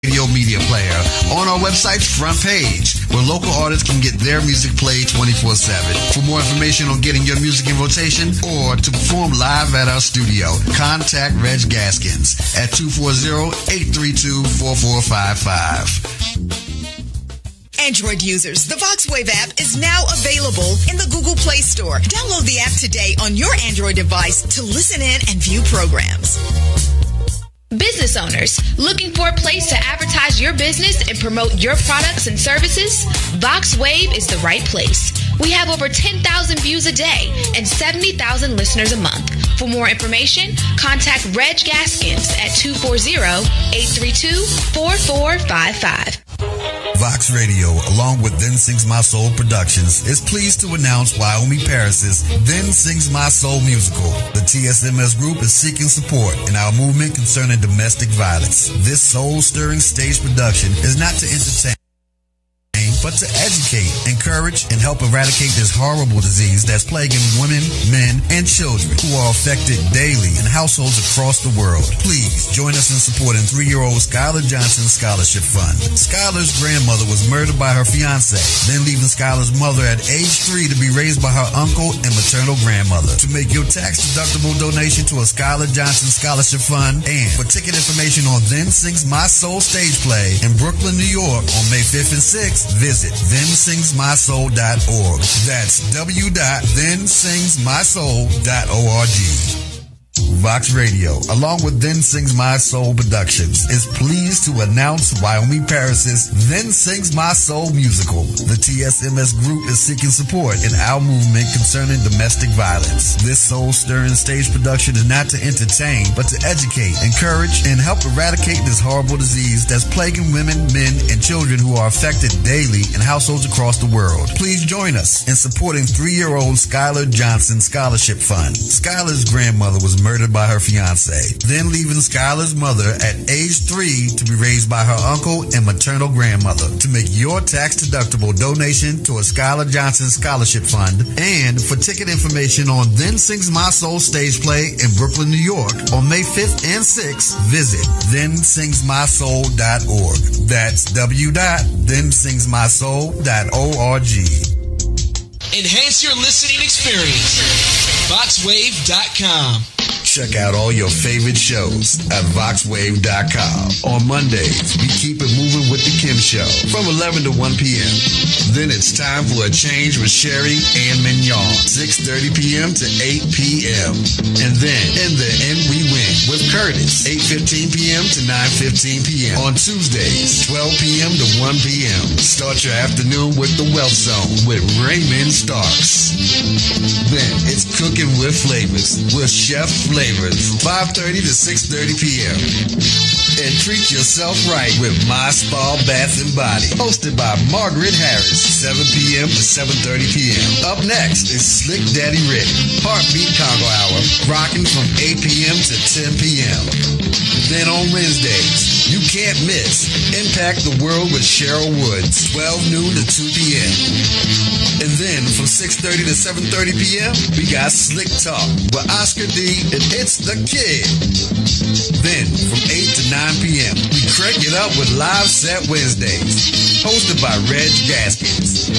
Radio media player on our website's front page, where local artists can get their music played 24/7. For more information on getting your music in rotation or to perform live at our studio, contact Reg Gaskins at 240-832-4455. Android users, the VoxWave app is now available in the Google Play Store. Download the app today on your Android device to listen in and view programs. Business owners looking for a place to advertise your business and promote your products and services? VoxWave is the right place. We have over 10,000 views a day and 70,000 listeners a month. For more information, contact Reg Gaskins at 240-832-4455. Vox Radio, along with Then Sings My Soul Productions, is pleased to announce Wyoming Paris's Then Sings My Soul musical. The TSMS group is seeking support in our movement concerning domestic violence. This soul-stirring stage production is not to entertain, but to educate, encourage, and help eradicate this horrible disease that's plaguing women, men, and children who are affected daily in households across the world. Please join us in supporting 3-year-old Skylar Johnson Scholarship Fund. Skylar's grandmother was murdered by her fiancé, then leaving Skylar's mother at age 3 to be raised by her uncle and maternal grandmother. To make your tax-deductible donation to a Skylar Johnson Scholarship Fund and for ticket information on Then Sings My Soul stage play in Brooklyn, New York on May 5th and 6th, visit thensingsmysoul.org. That's www.thensingsmysoul.org. Vox Radio, along with Then Sings My Soul Productions, is pleased to announce Wyoming Paris's Then Sings My Soul musical. The TSMS group is seeking support in our movement concerning domestic violence. This soul-stirring stage production is not to entertain, but to educate, encourage, and help eradicate this horrible disease that's plaguing women, men, and children who are affected daily in households across the world. Please join us in supporting 3-year-old Skylar Johnson Scholarship Fund. Skylar's grandmother was murdered by her fiancé, then leaving Skylar's mother at age 3 to be raised by her uncle and maternal grandmother. To make your tax-deductible donation to a Skylar Johnson Scholarship Fund and for ticket information on Then Sings My Soul stage play in Brooklyn, New York on May 5th and 6th, visit thensingsmysoul.org. That's www.thensingsmysoul.org. Enhance your listening experience. VoxWave.com. Check out all your favorite shows at VoxWave.com. On Mondays, we keep it moving with The Kim Show from 11 to 1 p.m. Then it's time for a change with Sherry and Mignon, 6:30 p.m. to 8 p.m. And then in the end, we win with Curtis, 8:15 p.m. to 9:15 p.m. On Tuesdays, 12 p.m. to 1 p.m. Start your afternoon with The Wealth Zone with Raymond Starks. Then it's Cooking with Flavors with Chef Flavors, 5:30 to 6:30 p.m. And treat yourself right with My Spa Bath and Body, hosted by Margaret Harris, 7 p.m. to 7:30 p.m. Up next is Slick Daddy Rick, Heartbeat Congo Hour, rocking from 8 p.m. to 10 p.m. Then on Wednesdays, you can't miss Impact the World with Cheryl Woods, 12 noon to 2 p.m. And then from 6:30 to 7:30 p.m., we got Slick Talk with Oscar D and It's the Kid. Then from 8 to 9 p.m., we crank it up with Live Set Wednesdays, hosted by Reg Gaskins.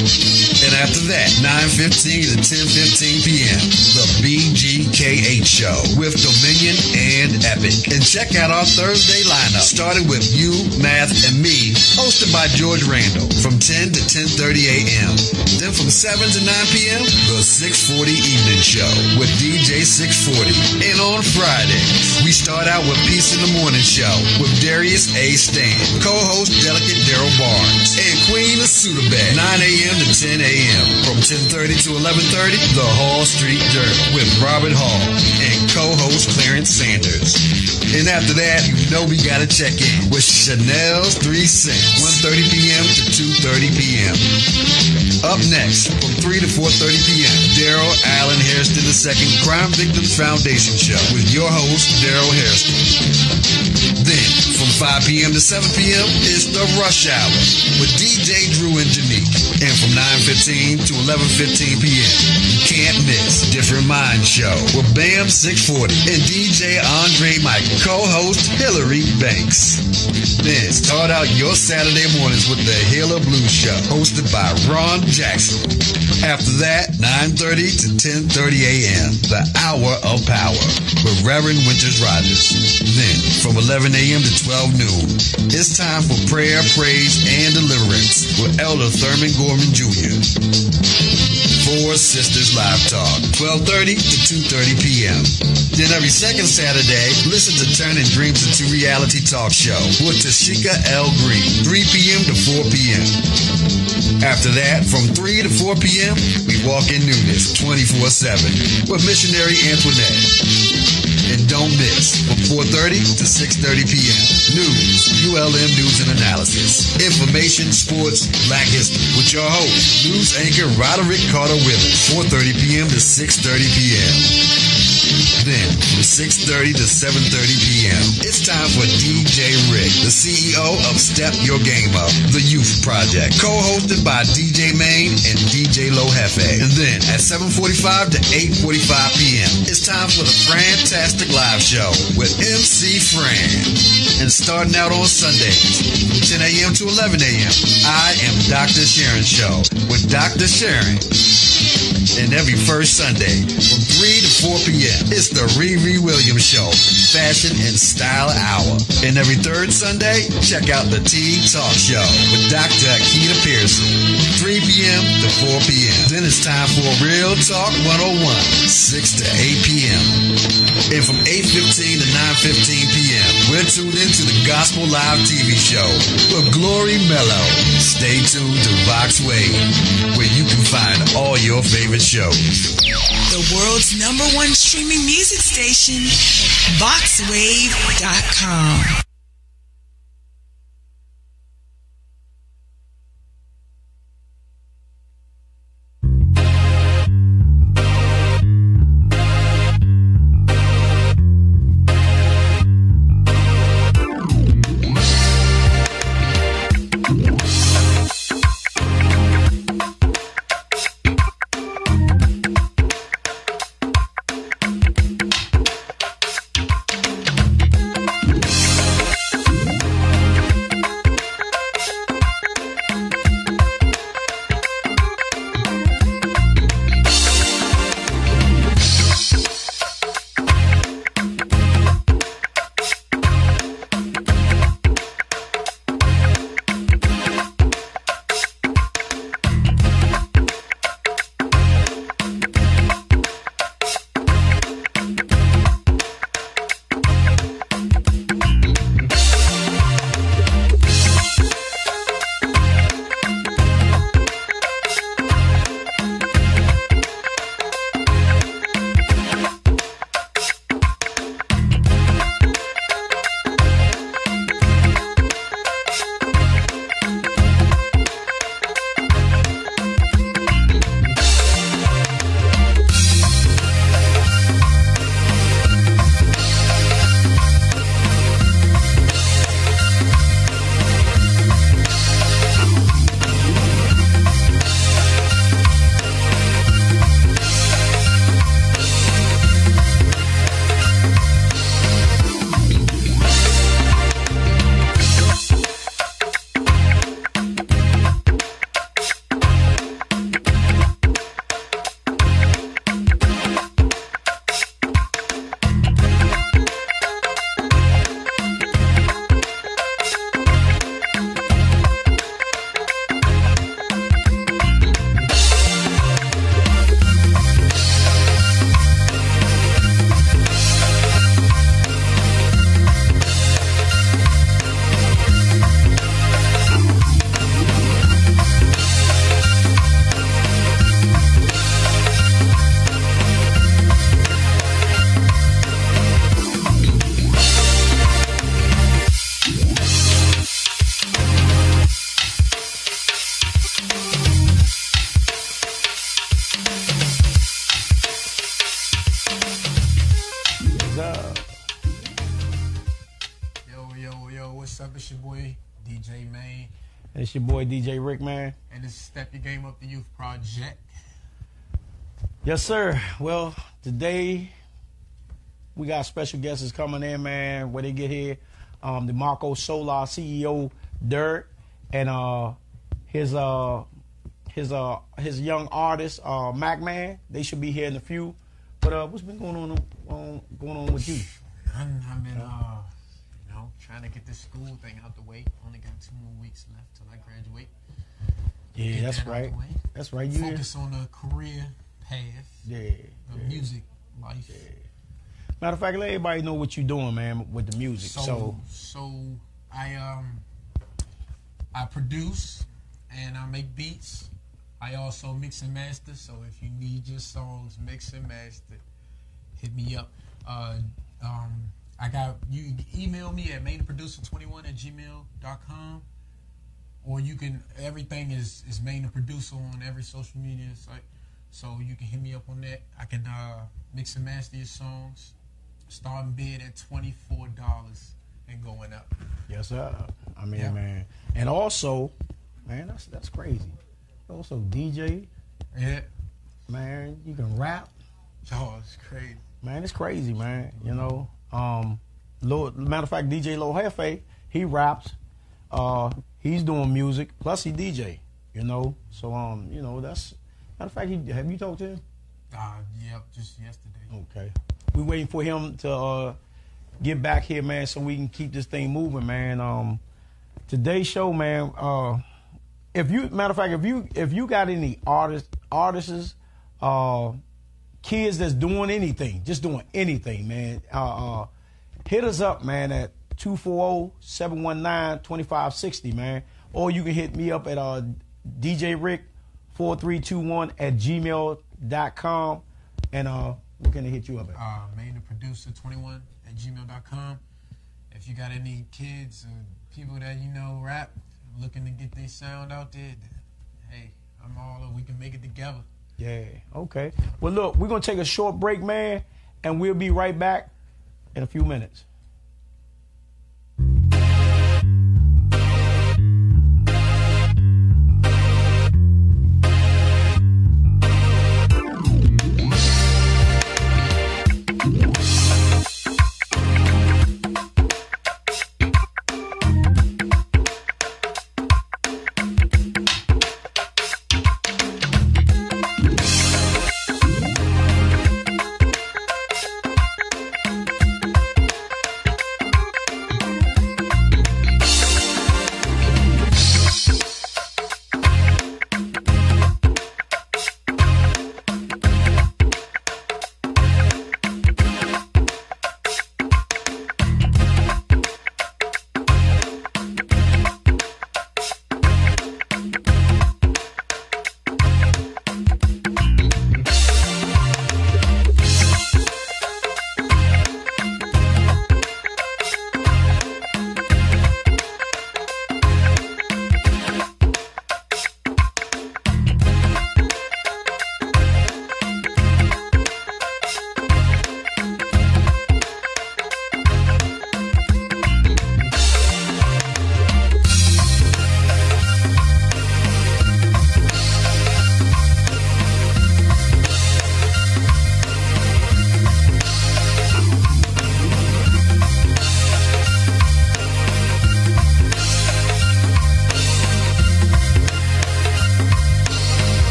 And after that, 9:15 to 10:15 p.m., the BGKH Show with Dominion and Epic. And check out our Thursday lineup, starting with You, Math, and Me, hosted by George Randall from 10 to 10:30 a.m. Then from 7 to 9 p.m., the 640 Evening Show with DJ 640. And on Fridays, we start out with Peace in the Morning Show with Darius A. Stan, co-host Delicate Daryl Barnes, and Queen of Sudabed, 9 a.m. to 10 a.m. From 10:30 to 11:30, the Hall Street Journal with Robert Hall and co-host Clarence Sanders. And after that, you know we gotta check in with Chanel's 3 Cents, 1:30 p.m. to 2:30 p.m. Up next, from 3 to 4:30 p.m., Daryl Allen Hairston II Crime Victims Foundation Show with your host, Daryl Hairston. Then, from 5 p.m. to 7 p.m. is The Rush Hour with DJ Drew and Janique. And from 9:15 to 11:15 p.m., you can't miss Different Mind Show with Bam 640 and DJ Andre Michael, co-host Hillary Banks. Then start out your Saturday mornings with the Halo Blues Show, hosted by Ron Jackson. After that, 9:30 to 10:30 a.m., The Hour of Power with Reverend Winters Rogers. Then, from 11 a.m. to 12 noon, it's time for prayer, praise, and deliverance with Elder Thurman Gorman Jr. Four Sisters Live Talk, 12:30 to 2:30 p.m. Then every second Saturday, listen to Turning Dreams into Reality Talk Show with Tashika L. Green, 3 p.m. to 4 p.m. After that, from 3 to 4 p.m., we walk in newness 24/7 with Missionary Antoinette. And don't miss, from 4:30 to 6:30 p.m., News, ULM News and Analysis, Information, Sports, Black History, with your host, news anchor Roderick Carter Willis, 4:30 p.m. to 6:30 p.m. Then, from 6:30 to 7:30 p.m., it's time for DJ Rick, the CEO of Step Your Game Up, the Youth Project, co-hosted by DJ Main and DJ Low Hefe. And then, at 7:45 to 8:45 p.m., it's time for the Fantastic Live Show with MC Fran. And starting out on Sundays, from 10 a.m. to 11 a.m., I am Dr. Sharon Show with Dr. Sharon. And every first Sunday, from 3 to 4 p.m., it's the Riri Williams Show, Fashion and Style Hour. And every third Sunday, check out the Tea Talk Show with Dr. Akita Pearson, 3 p.m. to 4 p.m. Then it's time for Real Talk 101, 6 to 8 p.m. And from 8:15 to 9:15 p.m., we're tuned into the Gospel Live TV show with Glory Mello. Stay tuned to Vox Wave, where you can find all your favorite shows. The world's #1 streaming music station, VoxWave.com. DJ Main. And it's your boy DJ Rick, man. And this is Step Your Game Up, the Youth Project. Yes, sir. Well, today we got special guests coming in, man. When they get here, the Marco Solar CEO, Dirt, and his young artist, Mac Man. They should be here in a few. But what's been going on with you? I've been trying to get this school thing out the way. Only got 2 more weeks left till I graduate. Yeah, that's right. That's right. You focus on a career path. Yeah. Music life. Yeah. Matter of fact, let everybody know what you're doing, man, with the music. So I produce and I make beats. I also mix and master. So if you need your songs mixed and mastered, hit me up. You can email me at maintheproducer21@gmail.com, or you can. Everything is Main the Producer on every social media site, so you can hit me up on that. I can mix and master your songs. Starting bid at $24 and going up. Yes, sir. I mean, man, and also, man, that's crazy. Also, DJ. Yeah. Man, you can rap. Oh, it's crazy. Man, it's crazy, man. You know, matter of fact, DJ Lil Jefe, he raps. He's doing music, plus he DJ. You know, so you know, that's matter of fact. Have you talked to him? Yep, just yesterday. Okay, we waiting for him to get back here, man, so we can keep this thing moving, man. Today's show, man. If you got any artists, kids that's doing anything, just doing anything, man, hit us up, man, at 240-719-2560, man. Or you can hit me up at djrick4321@gmail.com, and what can they hit you up at? maintheproducer21@gmail.com. If you got any kids or people that you know rap, looking to get their sound out there, hey, I'm all we can make it together. Yeah, okay. Well, look, we're going to take a short break, man, and we'll be right back in a few minutes.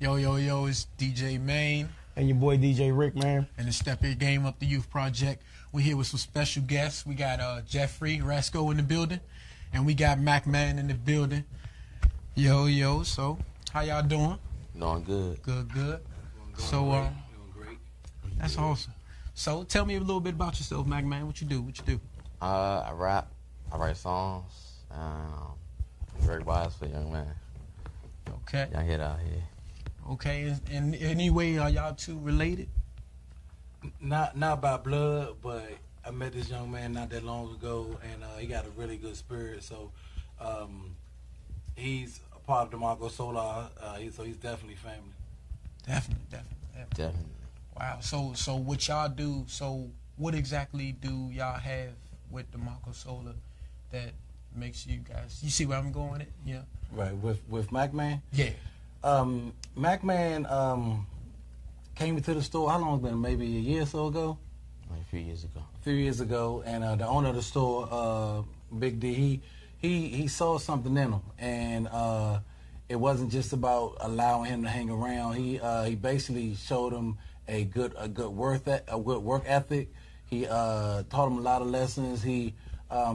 Yo, yo, yo, it's DJ Maine. And your boy DJ Rick, man. And the Step Your Game Up the Youth Project. We're here with some special guests. We got Jeffrey Rasco in the building. And we got Mac Man in the building. Yo, yo, so how y'all doing? Doing good. Good. Doing So, great. That's awesome. So tell me a little bit about yourself, Mac Man. What you do? I rap. I write songs. I'm very biased for young man. Okay. Young hit out here. Okay. In any way, are y'all two related? Not by blood, but I met this young man not that long ago, and he got a really good spirit. So he's a part of the Marco Solar, so he's definitely family. Definitely. Wow. So what y'all do? So what exactly do y'all have with the Marco Solar that makes you guys? You see where I'm going at? Yeah. Right. With Mac Man. Yeah. Mac Man came into the store. How long has it been? Maybe a year or so ago. Like a few years ago. And the owner of the store, Big D, he saw something in him, and it wasn't just about allowing him to hang around. He basically showed him a good work ethic. He taught him a lot of lessons. He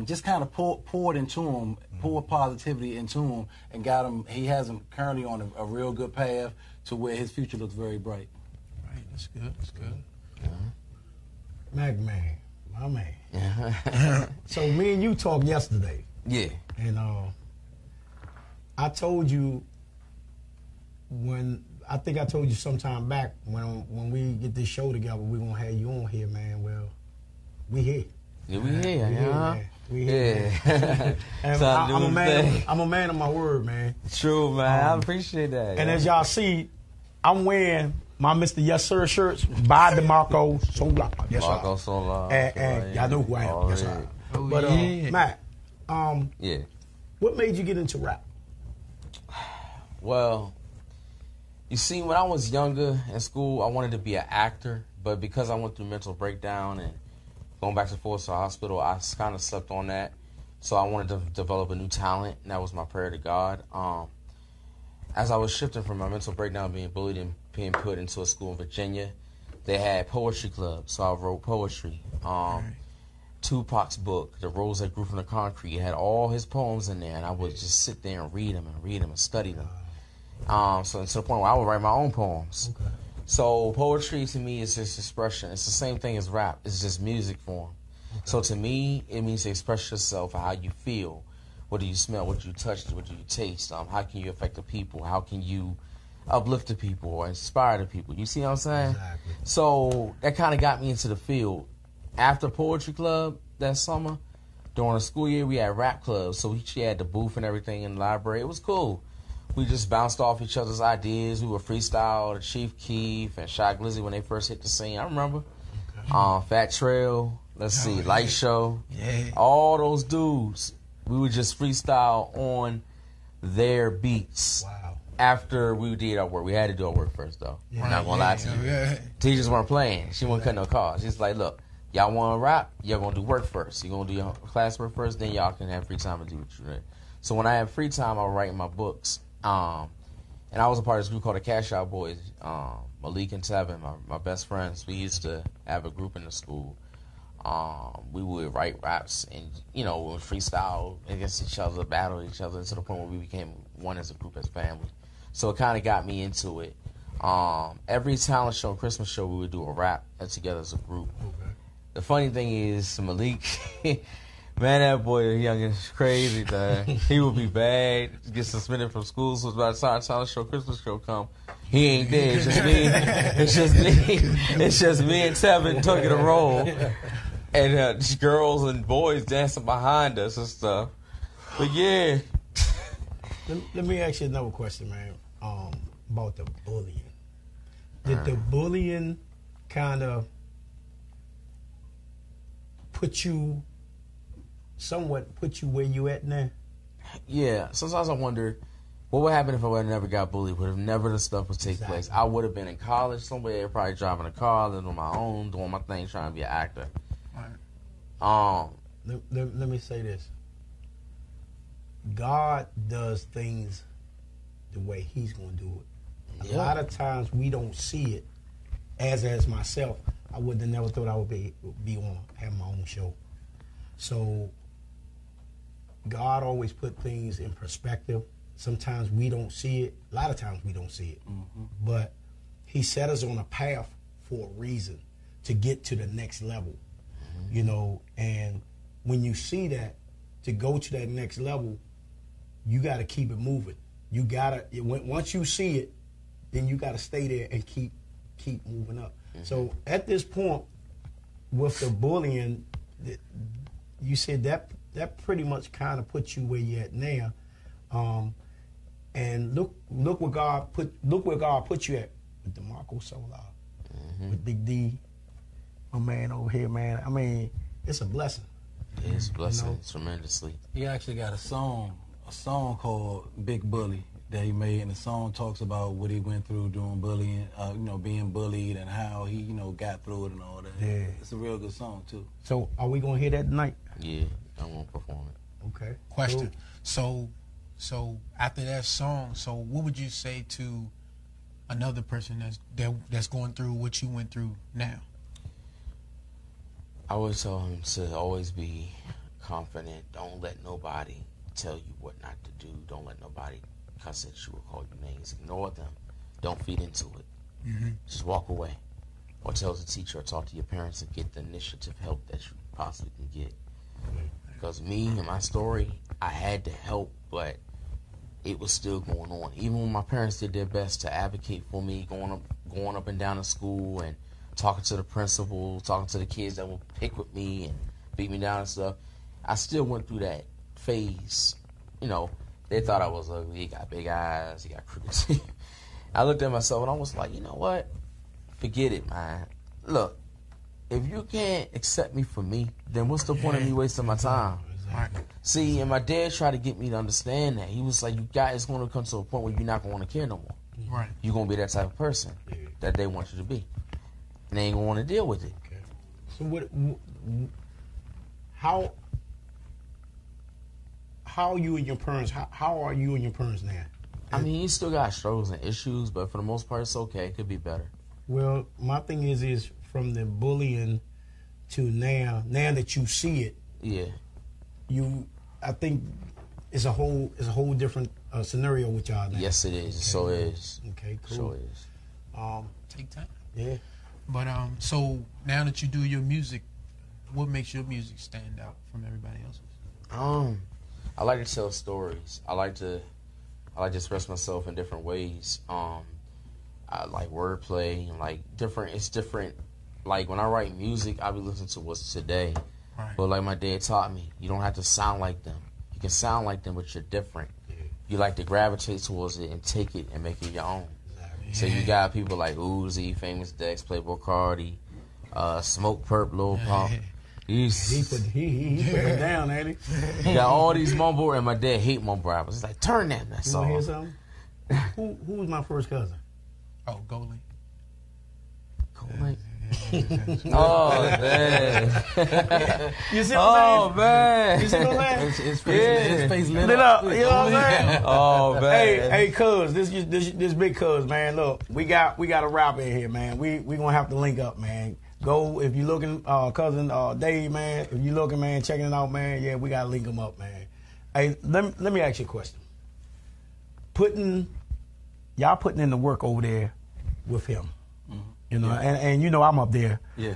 just kind of poured into him, poured positivity into him, and got him. He has him currently on a real good path to where his future looks very bright. Right, that's good. Mac Man, my man. So me and you talked yesterday. Yeah. And I told you I think I told you sometime back when we get this show together, we're gonna have you on here, man. Well, we here. Yeah, we here, yeah. We here. Yeah. And I'm a man of my word, man. True, man. I appreciate that. And as y'all see, I'm wearing my Mr. Yes Sir shirts by the Marco Solar. Yes, Marco Solar. And y'all know who I am. Yes, sir. But Matt, yeah. What made you get into rap? Well, you see, when I was younger in school, I wanted to be an actor, but because I went through mental breakdown and going back to Forest Hospital, I kind of slept on that. So I wanted to develop a new talent, and that was my prayer to God. As I was shifting from my mental breakdown, being bullied and being put into a school in Virginia, they had poetry clubs, so I wrote poetry. Tupac's book, The Rose That Grew from the Concrete, had all his poems in there, and I would just sit there and read them and study them. So to the point where I would write my own poems. Okay. So poetry to me is just expression. It's the same thing as rap. It's just music form. Okay. So to me, it means to express yourself, how you feel. What do you smell? What do you touch? What do you taste? How can you affect the people? How can you uplift the people or inspire the people? You see what I'm saying? Exactly. So that kind of got me into the field. After Poetry Club that summer, during the school year, we had rap clubs. So she had the booth and everything in the library. It was cool. We just bounced off each other's ideas. We would freestyle to Chief Keef and Shy Glizzy when they first hit the scene. I remember. Okay. Fat Trail, Light Show. Yeah. All those dudes, we would just freestyle on their beats. Wow. After we did our work. We had to do our work first, though. Yeah. I'm not going to lie to you. Yeah. Teachers weren't playing. She wasn't cutting no calls. She's like, look, y'all want to rap? Y'all going to do work first. You're going to do your classwork first, then y'all can have free time to do what you do. So when I had free time, I would write my books. And I was a part of this group called the Cash Out Boys. Malik and Tevin, my best friends, we used to have a group in the school. We would write raps and, we would freestyle against each other, battle each other, to the point where we became one as a group, as family. So it kind of got me into it. Every talent show, Christmas show, we would do a rap together as a group. Okay. The funny thing is, Malik, man, that boy young is crazy, man. He would be bad, get suspended from school, so by the time talent show, Christmas show come, he ain't there. It's just me. It's just me and Tevin taking a role. And girls and boys dancing behind us and stuff. But yeah. Let me ask you another question, man, about the bullying. Did the bullying kind of put you where you at now? Yeah. Sometimes I wonder, what would happen if I would have never got bullied? Would have never the stuff would take place? I would have been in college somewhere, probably driving a car, living on my own, doing my thing, trying to be an actor. Right. Let me say this. God does things the way He's going to do it. A lot of times we don't see it. As myself, I would have never thought I would be on, have my own show. So God always put things in perspective. Sometimes we don't see it. A lot of times we don't see it. But he set us on a path for a reason, to get to the next level. You know, and when you see that, to go to that next level, you got to keep it moving. You got to, once you see it, then you got to stay there and keep moving up. So at this point, with the bullying, you said that pretty much kind of puts you where you're at now. And look where God put you at with DeMarco Solar, with Big D, my man over here, man. I mean, it's a blessing. It's a blessing, tremendously. He actually got a song called Big Bully that he made, and the song talks about what he went through during bullying, being bullied, and how he, got through it and all that. Yeah. It's a real good song too. So are we gonna hear that tonight? Yeah, I'm gonna perform it. Okay. Question. So after that song, so what would you say to another person that's going through what you went through now? I would tell him to always be confident. Don't let nobody tell you what not to do. Don't let nobody cuss at you or call you names. Ignore them. Don't feed into it. Just walk away. Or tell the teacher or talk to your parents and get the initiative help that you possibly can get. Because me and my story, I had to help, but it was still going on. Even when my parents did their best to advocate for me, going up and down to school and talking to the principal, talking to the kids that would pick with me and beat me down and stuff, I still went through that phase. They thought I was ugly. He got big eyes. He got crooked teeth. I looked at myself and I was like, you know what? Forget it, man. Look, if you can't accept me for me, then what's the point of me wasting my time? Exactly. See, and my dad tried to get me to understand that. He was like, you guys going to come to a point where you're not going to want to care no more. Right. You're going to be that type of person that they want you to be. And they ain't going to want to deal with it. Okay. So how you and your parents, how are you and your parents now? I mean, he still got struggles and issues, but for the most part, it's okay. It could be better. Well, my thing is from the bullying to now that you see it, I think it's a whole different scenario with y'all now. Yes, it is. Okay. So it is. Okay, cool. So it is. Take time. Yeah. But so now that you do your music, what makes your music stand out from everybody else's? I like to tell stories. I like to express myself in different ways. I like wordplay and like different. It's different. Like when I write music, I be listening to what's today. Right. But like my dad taught me, you don't have to sound like them. You can sound like them, but you're different. Yeah. You like to gravitate towards it and take it and make it your own. Exactly. So you got people like Uzi, Famous Dex, Playboy Cardi, Smoke Perp, Lil Pump. He put it down, ain't he? You got all these mumble, and my dad hate mumble rappers. He's like, turn that song. You want to hear something? Who was my first cousin? Oh, Goldie. Goldie? Oh, man. You see what I'm saying? Oh, man. You see what I'm saying? His face lit up. You know what I'm saying? Oh, man. Hey, cuz, this big cuz, man. Look, we got a rapper in here, man. We gonna have to link up, man. Go, if you're looking, cousin Dave, man, if you're looking, man, checking it out, man, yeah, we got to link them up, man. Hey, let me ask you a question. Y'all putting in the work over there with him, and I'm up there. Yeah.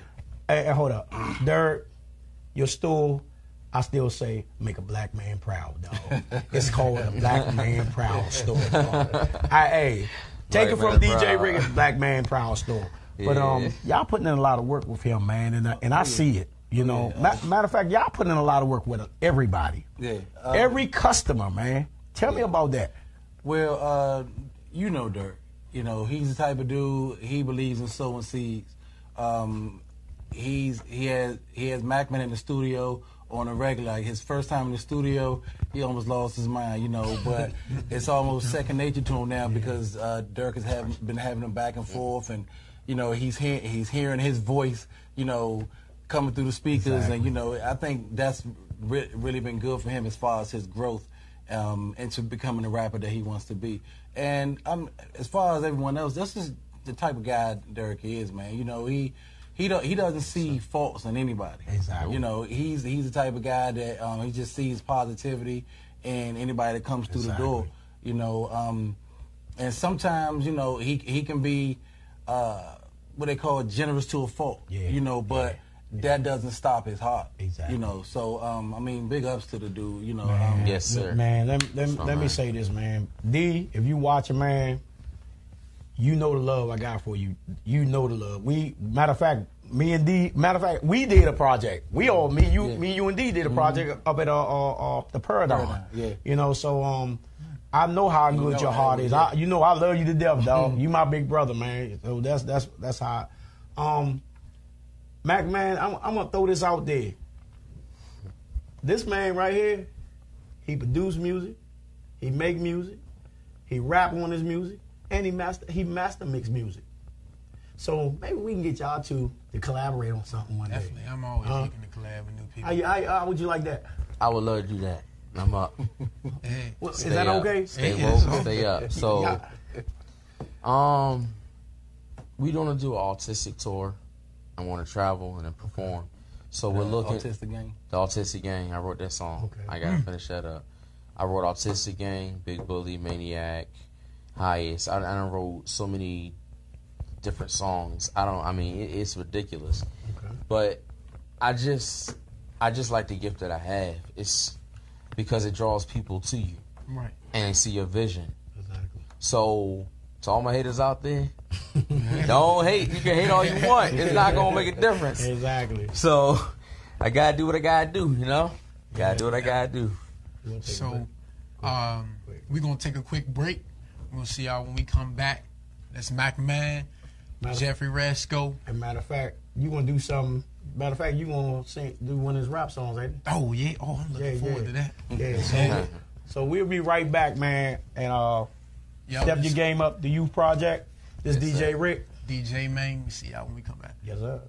Hey, hold up. Dirt, your store, I still say, make a black man proud, dog. It's called a Black Man Proud store, dog. Hey, take it from DJ Riggins, Black Man Proud store. But y'all putting in a lot of work with him, man, and I see it. Matter of fact, y'all putting in a lot of work with everybody. Yeah. Every customer, man. Tell me about that. Well, Dirt. He's the type of dude. He believes in sowing seeds. He has Macman in the studio on a regular. Like his first time in the studio, he almost lost his mind, But it's almost second nature to him now because Dirk has been having him back and forth and. He's hearing his voice, coming through the speakers, exactly. And I think that's really been good for him as far as his growth into becoming the rapper that he wants to be. And as far as everyone else, this is the type of guy Derek is, man. You know, he doesn't see faults in anybody. Exactly. You know, he's the type of guy that he just sees positivity in anybody that comes through the door. You know, and sometimes, you know, he can be what they call generous to a fault. Yeah. You know, but that doesn't stop his heart. Exactly. You know, so I mean, big ups to the dude. You know, Man, Yes, sir. Man, let me say this, man. D, if you watching, man, you know the love I got for you. You know the love. Matter of fact, we did a project. Me, you, and D did a project up at the Paradigm. Yeah. You know, so I know how good your heart is. You know I love you to death, dog. You my big brother, man. So that's how. Mac, man, I'm gonna throw this out there. This man right here, he produce music, he make music, he rap on his music, and he master mix music. So maybe we can get y'all two to collaborate on something one day. Definitely, I'm always looking to collab with new people. How would you like that? I would love to do that. I'm up. Hey, Well, is Stay that up. okay? Stay Yeah, woke, so- stay up. So, we gonna do an autistic tour. I want to travel and then perform. So we're looking Autistic Gang. the Autistic Gang. I wrote that song. Okay. I gotta finish that up. I wrote Autistic Gang, Big Bully, Maniac, Highest. I done wrote so many different songs. It's ridiculous. Okay. But I just like the gift that I have. It's because it draws people to you right. and they see your vision. Exactly. So to all my haters out there, don't hate. You can hate all you want. It's not gonna make a difference. Exactly. So I gotta do what I gotta do. You know, gotta do what I gotta do. So, we're going to take a quick break. We're going to see y'all when we come back. That's Mac Man, Jeffrey Rasco. As a matter of fact, you gonna do something. Matter of fact, you gonna do one of his rap songs, ain't it? Oh, yeah. Oh, I'm looking forward to that. Yeah. So we'll be right back, man. And Yo, step this your game up. The Youth Project. This Yes, DJ sir. Rick. DJ Man. We see y'all when we come back. Yes, sir.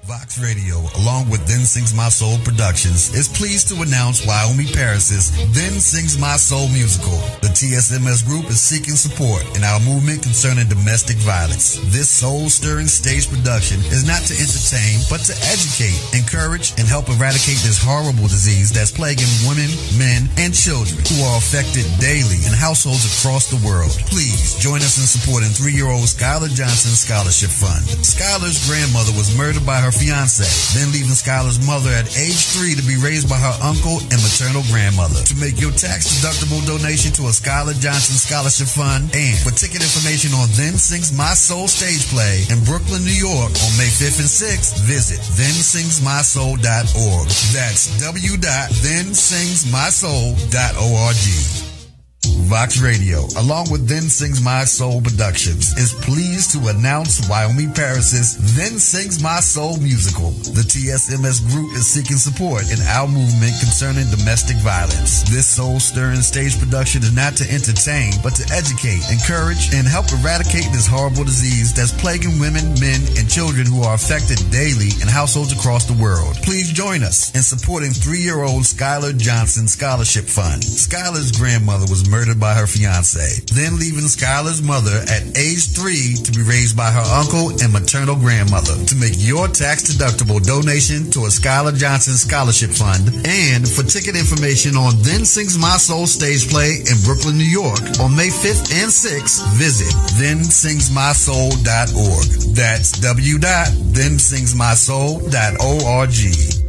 Vox Radio, along with Then Sings My Soul Productions, is pleased to announce Wyoming Paris's Then Sings My Soul musical. The TSMS group is seeking support in our movement concerning domestic violence. This soul-stirring stage production is not to entertain, but to educate, encourage, and help eradicate this horrible disease that's plaguing women, men, and children who are affected daily in households across the world. Please join us in supporting 3-year-old Skylar Johnson Scholarship Fund. Skylar's grandmother was murdered by her fiance, then leaving Skylar's mother at age 3 to be raised by her uncle and maternal grandmother. To make your tax-deductible donation to a Skylar Johnson Scholarship Fund and for ticket information on Then Sings My Soul stage play in Brooklyn, New York on May 5th and 6th, visit thensingsmysoul.org. That's www.thensingsmysoul.org. Vox Radio, along with Then Sings My Soul Productions, is pleased to announce Wyoming Paris's Then Sings My Soul musical. The TSMS group is seeking support in our movement concerning domestic violence. This soul-stirring stage production is not to entertain, but to educate, encourage, and help eradicate this horrible disease that's plaguing women, men, and children who are affected daily in households across the world. Please join us in supporting 3-year-old Skylar Johnson Scholarship Fund. Skylar's grandmother was murdered by her fiance, then leaving Skylar's mother at age 3 to be raised by her uncle and maternal grandmother. To make your tax-deductible donation to a Skylar Johnson Scholarship Fund and for ticket information on Then Sings My Soul stage play in Brooklyn, New York on May 5th and 6th, visit thensingsmysoul.org. That's www.thensingsmysoul.org.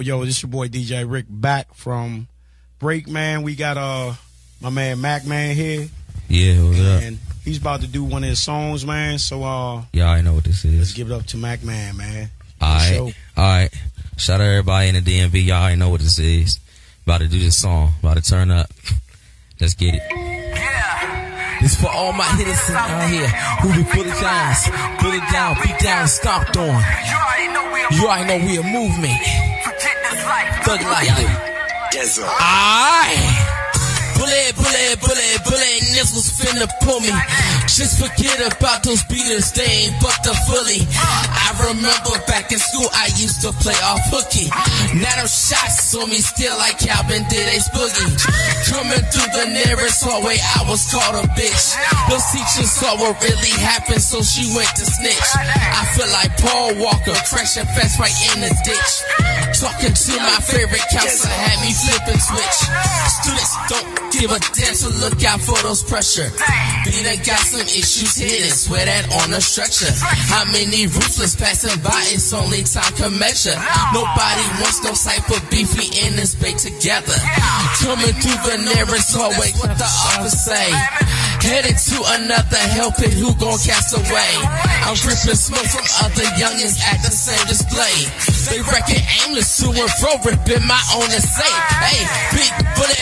Yo, this your boy DJ Rick back from break, man. We got my man Mac Man here. Yeah, what's up? And he's about to do one of his songs, man. So yeah, I know what this is. Let's give it up to Mac Man, man. Alright. Shout out everybody in the DMV. Y'all already know what this is. About to do this song. About to turn up. Let's get it. This for all my hitters out here who be put it down, beat down, stomped on. You already know we a movement. Thug life. Alright. Bullet, nipples finna pull me. Just forget about those beaters, they ain't bucked up fully. I remember back in school, I used to play off hooky. Now them shots on me still like Calvin did a boogie. Coming through the nearest hallway, I was called a bitch. Those teachers saw what really happened, so she went to snitch. I feel like Paul Walker, crashing fast right in the ditch. Talking to my favorite counselor, had me flipping switch. Students don't give a damn, so look out for those pressure. Peter got some issues hidden, swear that on a structure. How many ruthless passing by, it's only time can measure. Nobody wants no cypher beef, we in this bait together. Coming through the nearest hallway, what the office say? Headed to another, help it, who gon' cast away? I'm ripping smoke from other youngins at the same display. They wrecking aimless to and fro, ripping my own estate. Hey, big bullet.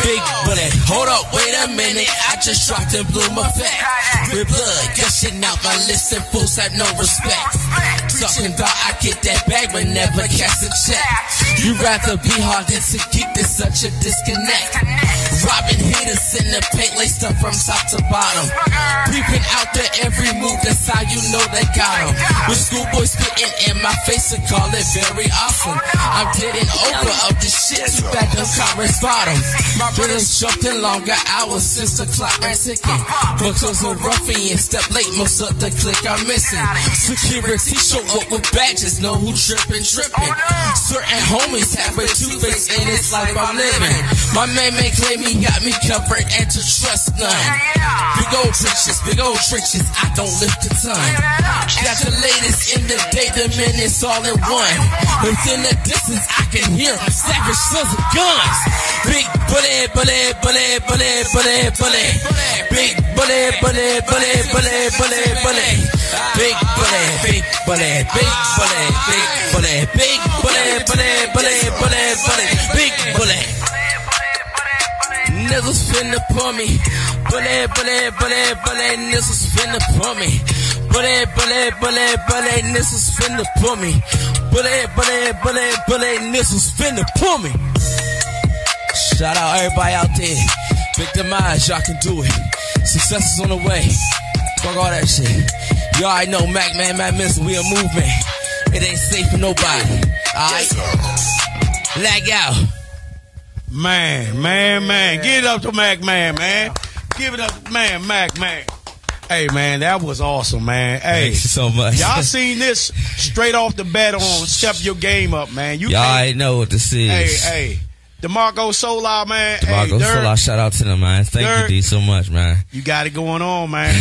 Big bullet. Hold up, wait a minute, I just dropped and blew my fat. With blood gushing out my lips and fools have no respect. Talking about I get that bag but never cast a check. You rather be hard than to keep this such a disconnect. Robbing haters in the paint, laced up from top to bottom. Peeping out there every move, that's how you know they got them. With schoolboys spitting in my face and call it very awesome. I'm getting over of this shit, too bad them comments bottom. My brothers jumped in longer hours since the clock ran ticking. Because of ruffians step late, most of the clique are missing. Security show up with badges, know who tripping. Certain homies have a two-face in this life I'm living. My man may claim he got me covered and to trust none. Big old trenches, I don't lift a ton. Got the latest in the day, the minutes all in one. Within the distance, I can hear savage sons of guns. Big bullet. Big bullet. Niggas finna pull me. Bullet. Niggas finna pull me. Bullet. Niggas finna pull me. Bullet. Niggas finna pull me. Shout out everybody out there. Victimize, y'all can do it. Success is on the way. Fuck all that shit. You already know Mac Missile, we a movement. It ain't safe for nobody. Alright? Lag out. Man. Give it up to Mac Man. Give it up to Mac Man. Hey, man, that was awesome, man. Hey, thanks so much. Y'all seen this straight off the bat on Step Your Game Up, man. Y'all already know what this is. Hey. DeMarco Solar, man. DeMarco Solar, shout out to them, man. Thank you, D, so much, man. You got it going on, man.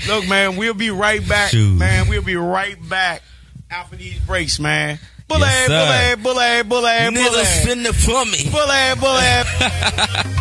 Look, man, we'll be right back, man. We'll be right back after these breaks, man. Bully, Yes, sir. bully. Niggas finna for me. Bully.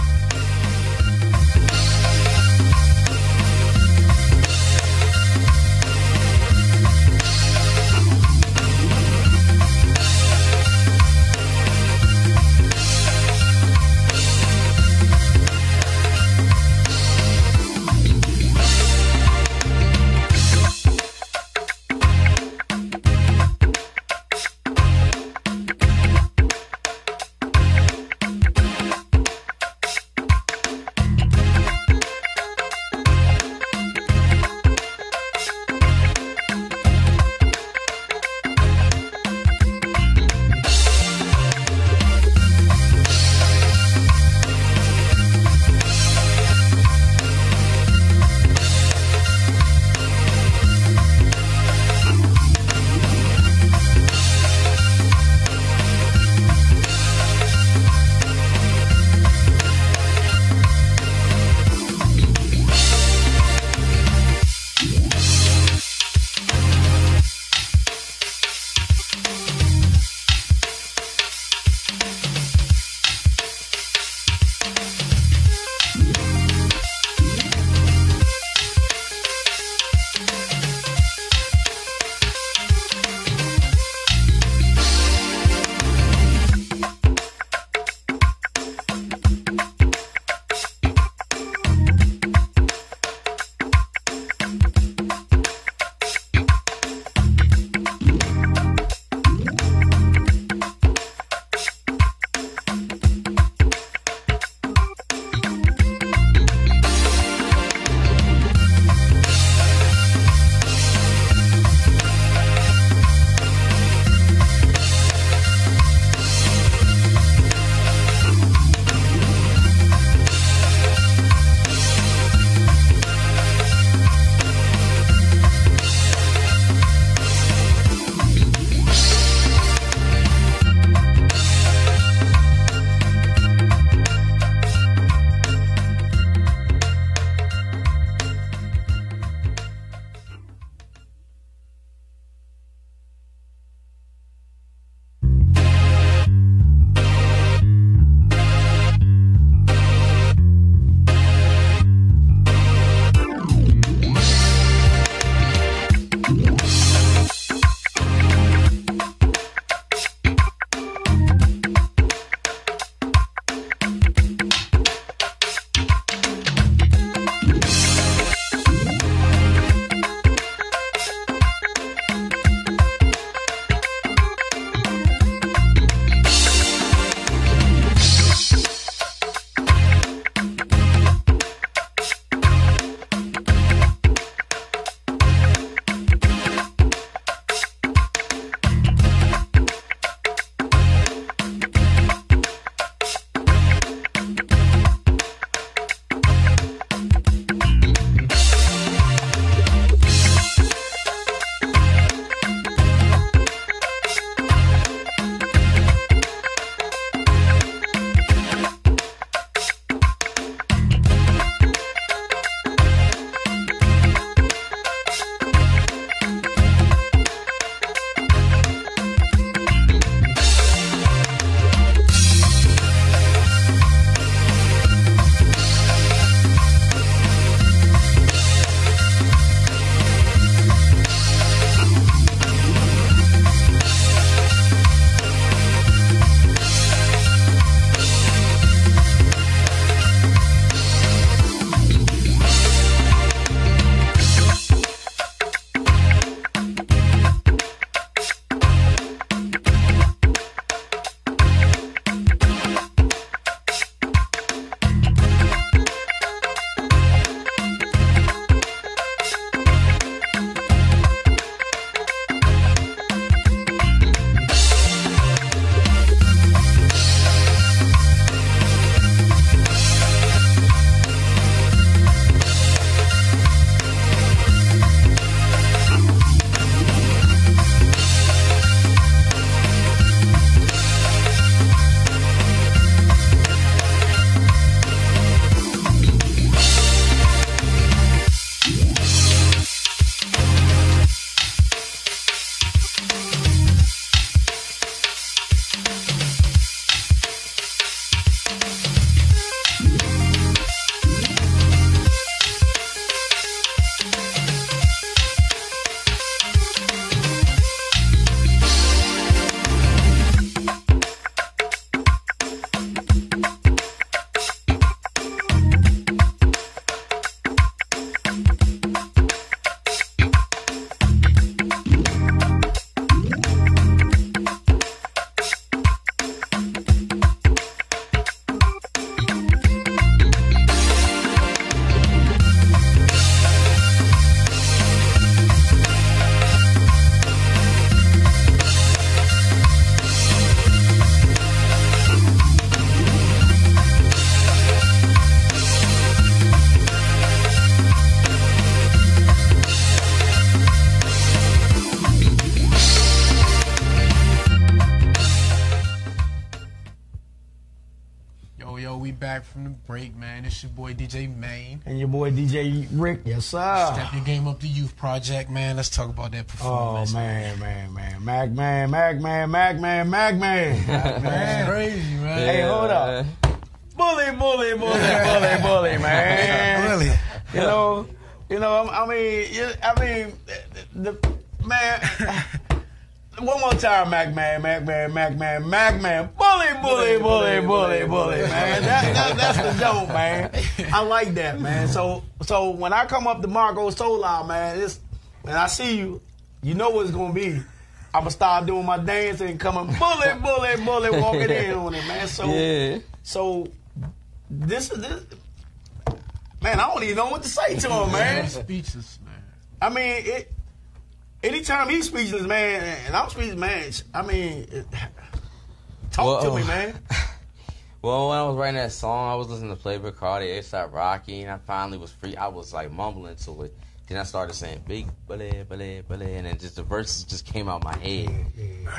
Yo, we back from the break, man. It's your boy DJ Maine. And your boy DJ Rick. Yes, sir. Step Your Game Up, the Youth Project, man. Let's talk about that performance. Oh, man. Magman. That's crazy, man. Hey, hold up. Bully, man. Really? Man. One more time, Magman. Bully, man. That's the dope, man. I like that, man. So when I come up to Marco Solar, man, and I see you, you know what it's gonna be. I'm gonna start doing my dance and coming bully, walking in on it, man. So this, man, I don't even know what to say to him, man. Speechless, man. I mean, anytime he's speechless, man, and I'm speechless, man, I mean, talk to me, man. Well, when I was writing that song, I was listening to Playboy Cardi, A$AP Rocky, and I finally was free. I was like mumbling to it. Then I started saying big bully, and then just the verses just came out my head.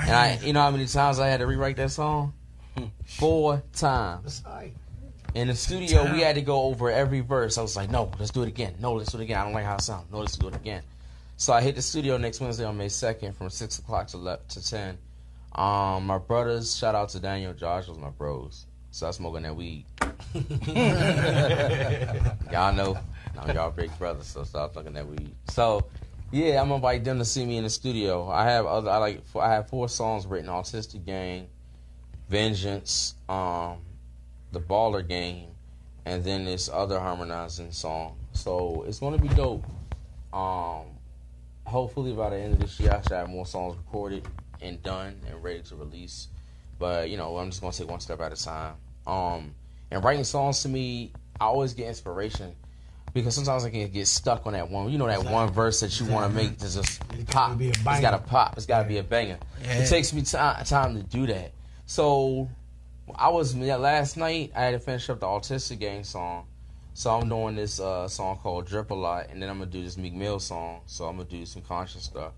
And you know how many times I had to rewrite that song? 4 times. In the studio, we had to go over every verse. I was like, no, let's do it again. No, let's do it again. I don't like how it sounds. No, let's do it again. So I hit the studio next Wednesday on May 2nd from 6 o'clock to 10. My brothers, shout out to Daniel, Josh, was my bros. So I smoking that weed. Y'all know. Now y'all big brothers, so stop smoking that weed. So yeah, I'm gonna invite them to see me in the studio. I have 4 songs written: Autistic Gang, Vengeance, The Baller Game, and then this other harmonizing song. So it's gonna be dope. Hopefully by the end of this year, I should have more songs recorded and done and ready to release. But you know, I'm just gonna take one step at a time. And writing songs, to me, I always get inspiration because sometimes I can get stuck on that one. You know, that one verse that you want to make to just pop. It's got to pop. It's got to be a banger. Yeah. It takes me time to do that. So last night I had to finish up the Autistic Gang song. So I'm doing this song called Drip a Lot, and then I'm gonna do this Meek Mill song. So I'm gonna do some conscious stuff.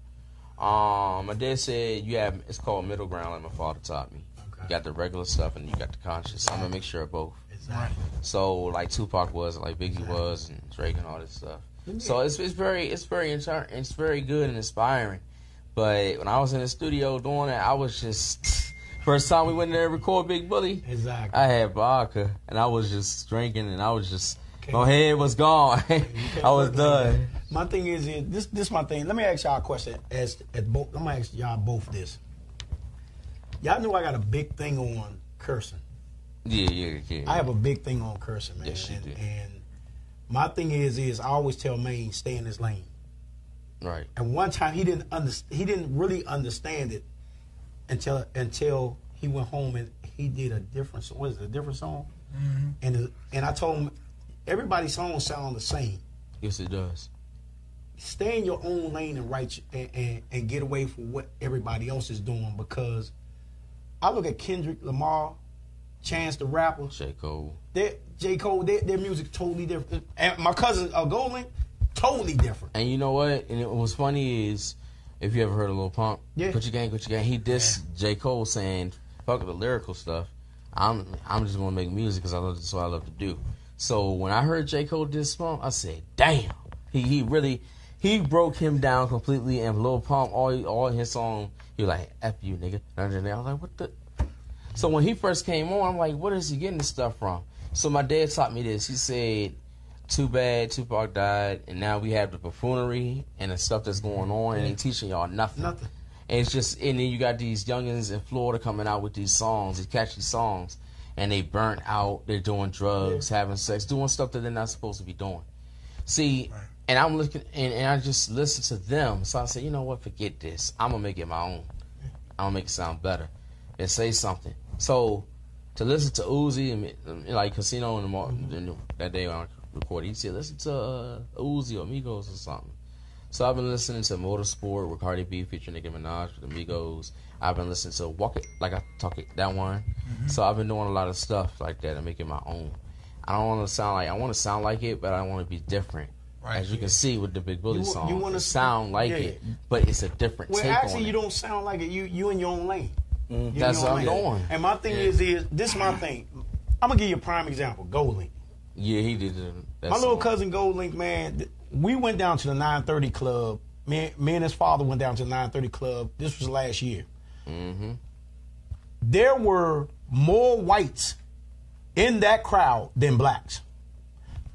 My dad said it's called Middle Ground, like my father taught me. Okay. You got the regular stuff and you got the conscious. I'm gonna make sure of both. Exactly. So like Tupac was, like Biggie was, and Drake and all this stuff. So it's very good and inspiring. But when I was in the studio doing it, I was just first time we went in there to record Big Bully. Exactly. I had vodka and I was just drinking and I was just my head was gone. I was done. My thing is this my thing. Let me ask y'all a question. I'm gonna ask y'all both this. Y'all know I got a big thing on cursing. Yeah. I have a big thing on cursing, man. Yes, you do. And my thing is I always tell Maine, stay in his lane. Right. And one time he didn't really understand it until he went home and he did a different song. What is it, a different song? Mm-hmm. And I told him, everybody's songs sound the same. Yes, it does. Stay in your own lane and write and get away from what everybody else is doing, because I look at Kendrick Lamar, Chance the Rapper, J. Cole, their music totally different. And my cousin Golding, totally different. And you know what? And what's funny is, if you ever heard of Lil Pump, Put Your Gang, he dissed J. Cole saying, fuck the lyrical stuff. I'm just gonna make music because that's what I love to do. So when I heard J. Cole diss Pump, I said, damn. He broke him down completely, and Lil Pump, all his song, he was like, F you, nigga. I was like, what the? So when he first came on, I'm like, where is he getting this stuff from? So my dad taught me this. He said, too bad Tupac died, and now we have the buffoonery and the stuff that's going on, and they teaching y'all nothing. And it's just, and then you got these youngins in Florida coming out with these songs, these catchy songs, and they burnt out, they're doing drugs, having sex, doing stuff that they're not supposed to be doing. See, and I'm looking, and I just listen to them, so I said, you know what, forget this. I'm going to make it my own. I'm going to make it sound better and say something. So, to listen to Uzi, and like Casino that day when I recorded, he said, listen to Uzi or Migos or something. So I've been listening to Motorsport with Cardi B featuring Nicki Minaj with the Migos. I've been listening to Walk It Like I Talk It, that one. Mm-hmm. So I've been doing a lot of stuff like that and making my own. I don't want to sound like, I want to sound like it, but I want to be different. Right. As you can see with the Big Bully song, you want to sound like it, but it's a different take on it. Well, actually, you don't sound like it. You in your own lane. Mm-hmm. That's what I'm doing. And my thing is this is my thing. I'm gonna give you a prime example. Gold Link. Yeah, he did. My little cousin Gold Link, man. We went down to the 930 Club. Me and his father went down to the 930 Club. This was last year. Mm-hmm. There were more whites in that crowd than blacks.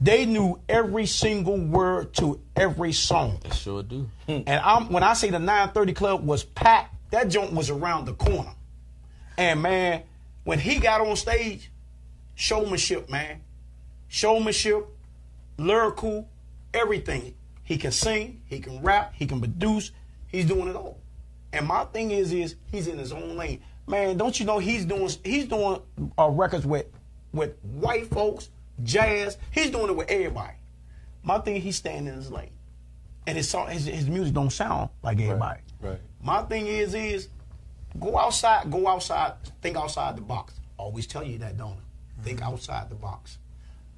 They knew every single word to every song. They sure do. And when I say the 930 Club was packed, that joint was around the corner. And, man, when he got on stage, showmanship, man. Showmanship, lyrical, everything. He can sing, he can rap, he can produce. He's doing it all. And my thing is he's in his own lane. Man, don't you know he's doing records with white folks, jazz. He's doing it with everybody. My thing, he's staying in his lane. And his music don't sound like everybody. Right. My thing is go outside, think outside the box. Always tell you that, don't I? Think outside the box.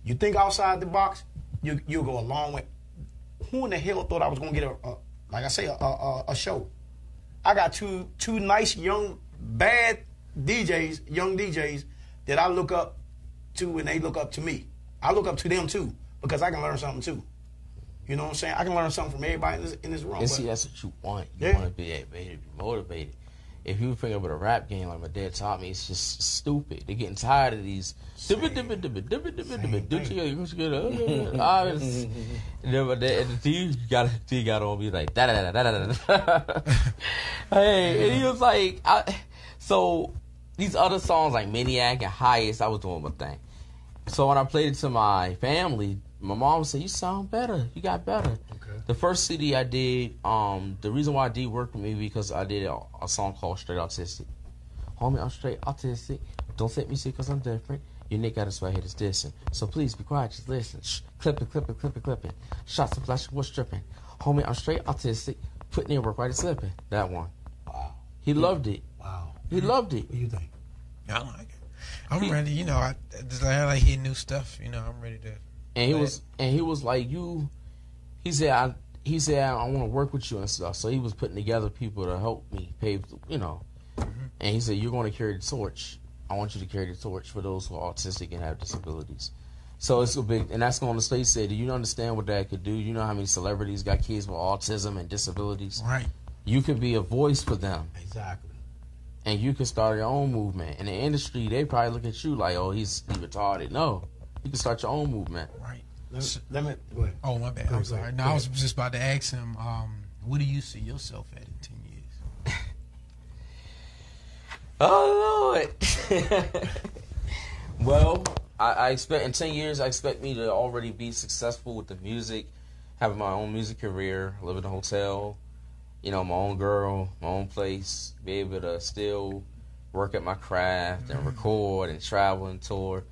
You think outside the box, you'll go a long way. Who in the hell thought I was gonna get a show? I got two nice young bad young DJs that I look up to and they look up to me. I look up to them too because I can learn something too. You know what I'm saying? I can learn something from everybody in this room. And see, that's what you want. You want to be motivated. If you bring up with a rap game like my dad taught me, it's just stupid. They're getting tired of these. You got on be like da da da da da. Hey, and he was like, so these other songs like Maniac and Highest, I was doing my thing. So when I played it to my family, my mom said, "You sound better. You got better." Okay. The first CD I did, the reason why D worked with me because I did a song called Straight Autistic. Homie, I'm straight autistic. Don't set me sick because I'm different. Your Nick got us right here that's dissing. So please be quiet, just listen. Shh, clip it. Shots of flash, what's stripping. Homie, I'm straight autistic. Putting in work right and slipping. That one. Wow. He loved it. Wow. He loved it. What do you think? I like it. I'm ready. You know, I like hearing new stuff. You know, I'm ready to. And he was like, he said I want to work with you and stuff. So he was putting together people to help me pave, And he said, you're going to carry the torch. I want you to carry the torch for those who are autistic and have disabilities. So it's a big, and that's going to stay said. Do you understand what that could do? You know how many celebrities got kids with autism and disabilities? Right. You could be a voice for them. Exactly. And you can start your own movement. In the industry, they probably look at you like, oh, he's retarded. No. You can start your own movement. Right. Let me go ahead. Oh, my bad. I'm sorry. No, I was just about to ask him, what do you see yourself at in 10 years? Oh, Lord. Well, I expect in 10 years, I expect me to already be successful with the music, having my own music career, live in a hotel, my own girl, my own place, be able to still work at my craft and record and travel and tour.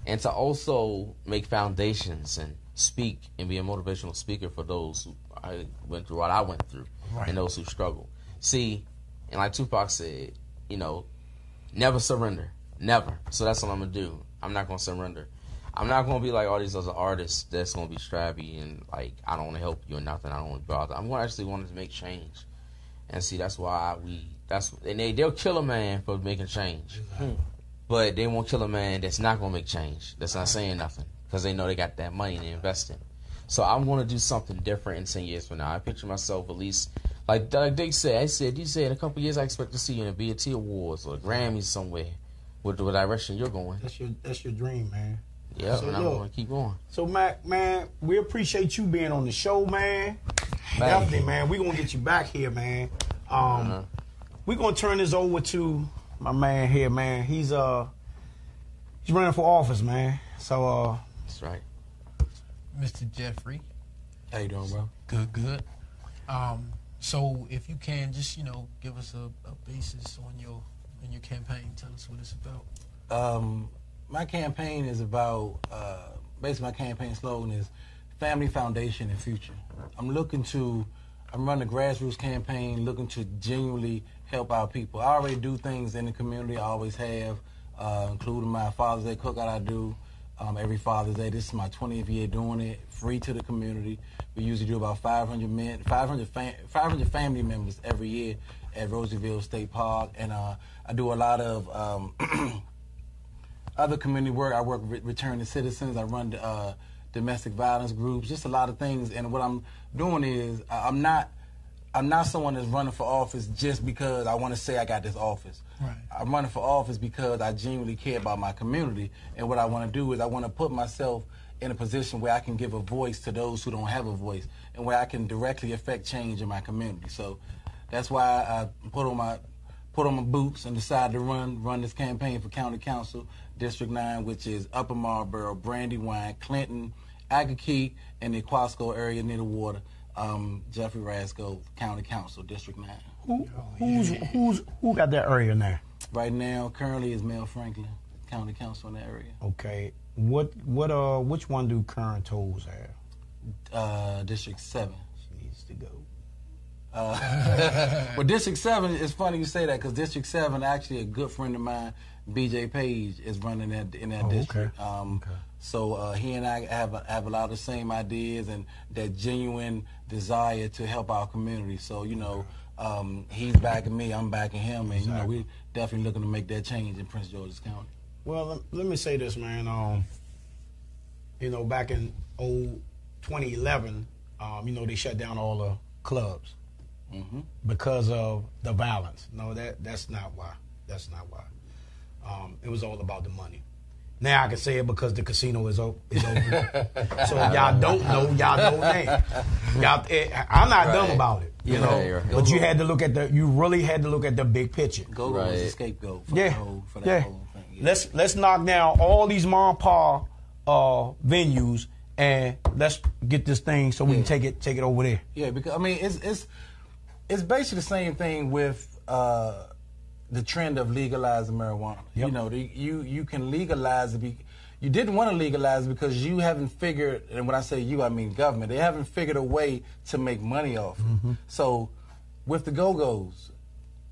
And to also make foundations and speak and be a motivational speaker for those who I went through what I went through and those who struggle. See, and like Tupac said, never surrender. Never. So that's what I'm going to do. I'm not going to surrender. I'm not going to be like all these other artists that's going to be strappy and like, I don't want to help you or nothing. I don't want to bother. I'm going to actually want to make change. And see, that's why they'll kill a man for making change. But they won't kill a man that's not going to make change. That's not saying nothing. Because they know they got that money and they invest in. So I'm going to do something different in 10 years from now. I picture myself at least, like Dick said, he said in a couple of years I expect to see you in a BET Awards or Grammys somewhere with the direction you're going. That's your dream, man. Yeah, so and I'm going to keep going. So, Mac, man, we appreciate you being on the show, man. Definitely, man. We're going to get you back here, man. We're going to turn this over to my man here, man. He's running for office, man. So, that's right. Mr. Jeffrey. How you doing, bro? Good. So if you can just, give us a basis on your campaign. Tell us what it's about. My campaign is about, basically my campaign slogan is Family Foundation and Future. I'm running a grassroots campaign looking to genuinely help our people. I already do things in the community, I always have, including my Father's Day cookout I do every Father's Day. This is my 20th year doing it, free to the community. We usually do about 500 family members every year at Roosevelt State Park, and I do a lot of other community work. I work with returning citizens. I run domestic violence groups. Just a lot of things. And what I'm doing is I'm not someone that's running for office just because I want to say I got this office. Right. I'm running for office because I genuinely care about my community. And what I want to do is I want to put myself in a position where I can give a voice to those who don't have a voice, and where I can directly affect change in my community. So that's why I put on my boots and decided to run this campaign for County Council, District 9, which is Upper Marlboro, Brandywine, Clinton, Agawam, and the Quasco area near the water. Jeffrey Rasco, County Council, District 9. Who got that area now? Right now, currently is Mel Franklin, County Council in that area. Okay. Which one do current tolls have? District 7. She needs to go. Well, District 7, it's funny you say that, because District 7, actually a good friend of mine, BJ Page, is running in that district. Okay. So he and I have a lot of the same ideas and that genuine desire to help our community. So, he's backing me, I'm backing him, and, we're definitely looking to make that change in Prince George's County. Well, let me say this, man. Back in 2011, they shut down all the clubs because of the violence. No, that's not why. That's not why. It was all about the money. Now I can say it because the casino is open. So if y'all don't know, y'all know now. I'm not dumb about it, But you had to look at you really had to look at the big picture. Go was the scapegoat for that whole thing. Yeah. Let's knock down all these mom and pa venues and let's get this thing so we can take it over there. Yeah, because it's basically the same thing with the trend of legalizing marijuana. Yep. You can legalize it. You didn't want to legalize it because you haven't figured, and when I say you, I mean government, they haven't figured a way to make money off it. So with the go-go's,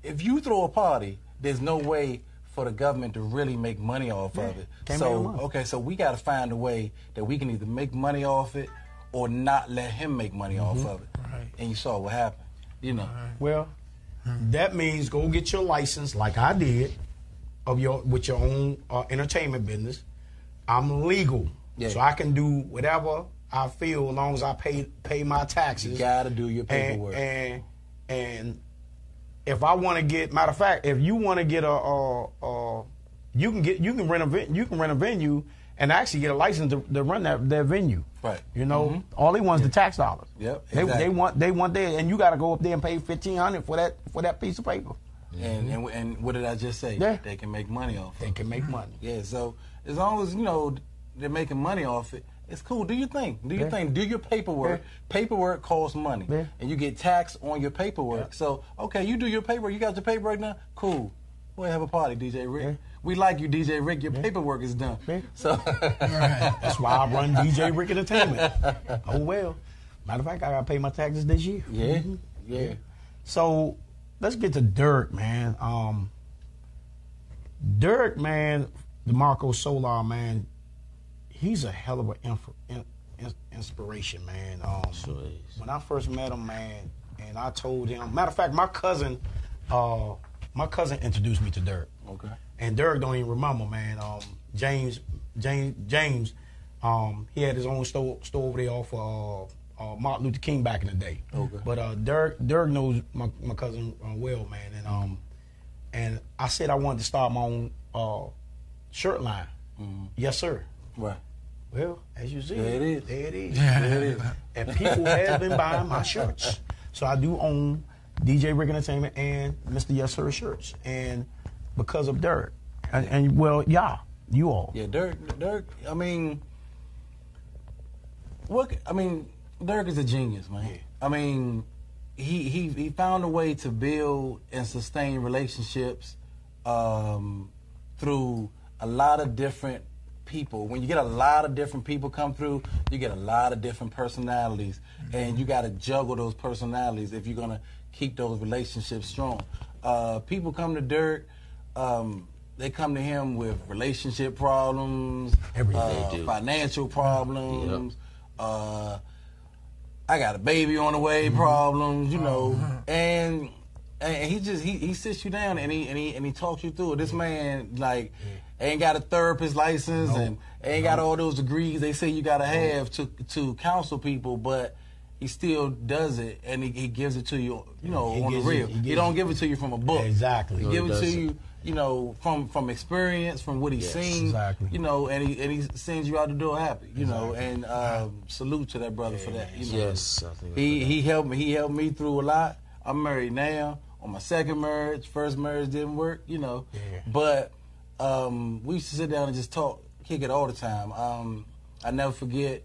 if you throw a party, there's no way for the government to really make money off of it. So we got to find a way that we can either make money off it or not let him make money off of it. Right. And you saw what happened. Well, that means go get your license, like I did, with your own entertainment business. I'm legal, so I can do whatever I feel as long as I pay my taxes. You gotta do your paperwork. And if I want to get, matter of fact, if you want to get you can rent a venue and actually get a license to run that venue. Right. All they want is the tax dollars. Yep. Exactly. They want that, and you got to go up there and pay $1,500 for that piece of paper. And what did I just say? Yeah. They can make money off it. They can make money. Yeah. So as long as they're making money off it, it's cool. Do your thing. Do your thing. Do your paperwork. Yeah. Paperwork costs money, and you get taxed on your paperwork. Yeah. So okay, you do your paperwork. You got your paperwork now. Cool. We'll have a party, DJ Rick. Yeah. We like you, DJ Rick. Your paperwork is done. Yeah. So that's why I run DJ Rick Entertainment. Oh well. Matter of fact, I got to pay my taxes this year. Yeah. Yeah. So let's get to Dirk, man. Dirk, man, DeMarco Solar, man. He's a hell of an inspiration, man. When I first met him, man, and I told him, matter of fact, my cousin introduced me to Dirk. Okay. And Dirk don't even remember, man. James, he had his own store over there off Martin Luther King back in the day. Okay. But Dirk knows my cousin well, man. And I said I wanted to start my own shirt line. Yes, sir. Right. Well, as you see, there it is. There it is. There it is. And people have been buying my shirts. So I do own DJ Rick Entertainment and Mr. Yes Sir shirts. And because of Dirk. And well, you all. Yeah, Dirk, I mean, Dirk is a genius, man. Yeah. I mean, he found a way to build and sustain relationships through a lot of different people. When you get a lot of different people come through, you get a lot of different personalities, and you got to juggle those personalities if you're going to keep those relationships strong. People come to Dirk, they come to him with relationship problems, financial problems, I got a baby on the way problems, and he sits you down and he talks you through it. This man, like, ain't got a therapist license, and ain't got all those degrees they say you gotta have to counsel people, but he still does it, and he gives it to you, on the real. He don't give it to you from a book. Exactly. He gives it to you, from experience, from what he's seen. Exactly. And he sends you out the door happy. And salute to that brother for that. Yes, I think he helped me. He helped me through a lot. I'm married now. On my second marriage, first marriage didn't work. But we used to sit down and just kick it all the time. I never forget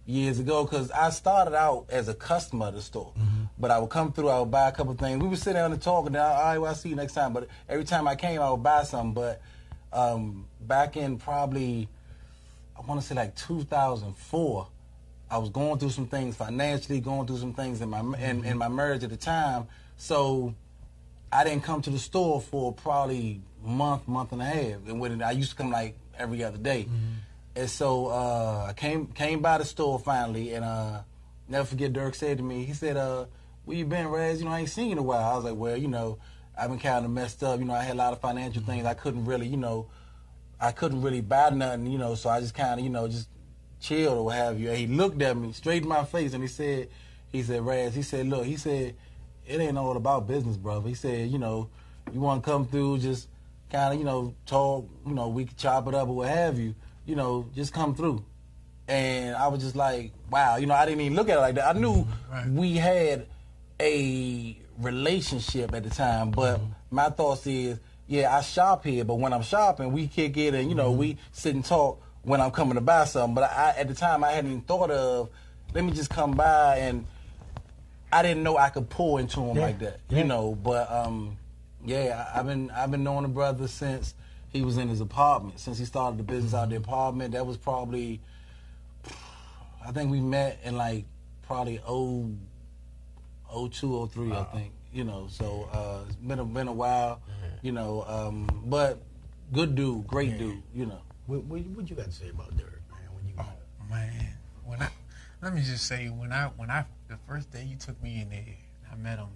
years ago, because I started out as a customer of the store. But I would come through, I would buy a couple of things. We would sit down and talk, and then, all right, well, I'll see you next time. But every time I came, I would buy something. But back in probably, I want to say like 2004, I was going through some things financially, going through some things in my my marriage at the time. So I didn't come to the store for probably month and a half. And when I used to come like every other day. And so I came by the store finally, and never forget Dirk said to me, he said, where you been, Raz? I ain't seen you in a while. I was like, well, I've been kind of messed up. I had a lot of financial things. I couldn't really, buy nothing, so I just kind of, just chilled or what have you. And he looked at me straight in my face, and he said, Raz, he said, look, he said, it ain't all about business, brother. He said, you want to come through, just kind of, talk, we could chop it up or what have you. Just come through. And I was just like, wow, I didn't even look at it like that. I knew we had a relationship at the time, but my thoughts is, yeah, I shop here, but when I'm shopping, we kick it and, we sit and talk when I'm coming to buy something. But at the time, I hadn't even thought of, let me just come by, and I didn't know I could pour into him like that, but, I've been knowing the brother since he was in his apartment, since he started the business out of the apartment. That was probably, I think we met in like probably 02, 03, I think. So it's been a while, but good dude, great dude, What you got to say about Derek, man? Let me just say, when I the first day you took me in there, I met him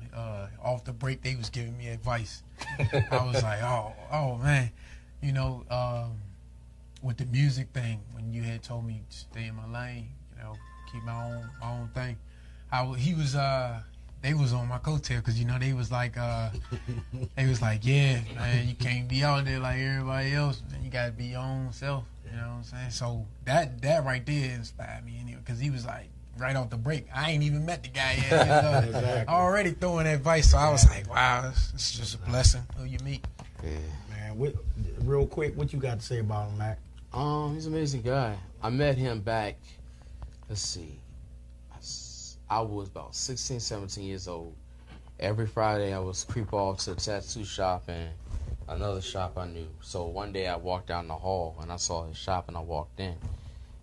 off the break. They was giving me advice. I was like, oh man. With the music thing, when you had told me to stay in my lane, keep my own thing, they was on my coattail, because they was like, yeah, man, you can't be out there like everybody else, man. You gotta be your own self. You know what I'm saying? So that right there inspired me anyway, because he was like, right off the break, I ain't even met the guy yet. Exactly. Already throwing advice, so I was like, wow, it's just a blessing who you meet. Yeah. Man, real quick, what you got to say about him, Mac? He's an amazing guy. I met him back, let's see, I was about 16, 17 years old. Every Friday I was creep off to a tattoo shop and another shop I knew. So one day I walked down the hall and I saw his shop and I walked in.